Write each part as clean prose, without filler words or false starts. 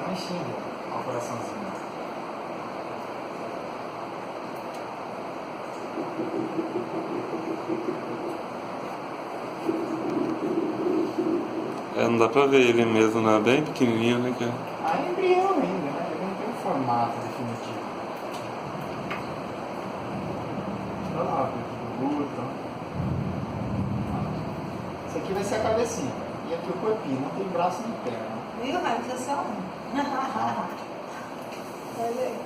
mexendo. Olha o coraçãozinho. É, não dá pra ver ele mesmo, né? Bem pequenininho, né? Ah, é embrião ainda, né? Ele não tem um formato definitivo. Olha lá, o glúteo. Isso aqui vai ser a cabecinha. E aqui o corpinho, não tem braço nem perna. Viu? Vai ser só um. Vai ver.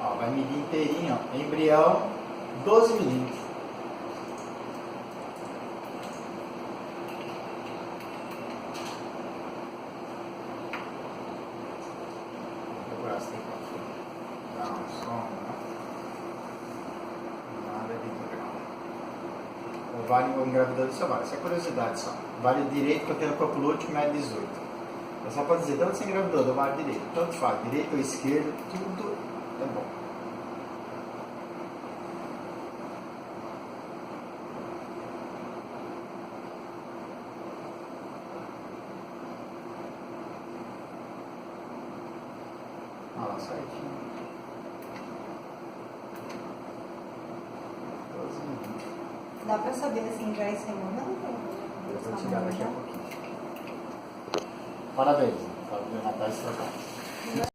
Ó, vai medir inteirinho, ó. Embrião, 12 milímetros. O braço tem que dar um som, né? Nada de grau. Ovário engravidou do seu ovário. Essa é a curiosidade só. Ovário direito, que eu tenho no corpo lúteo, mede 18. É só para dizer, de onde você engravidou? Do ovário direito. Tanto faz, direito ou esquerdo, tudo é bom. Olha lá, certinho. 12 minutos. Dá pra saber assim, já é semana? Eu vou tirar daqui a pouquinho. Parabéns, tá vendo a estratégia.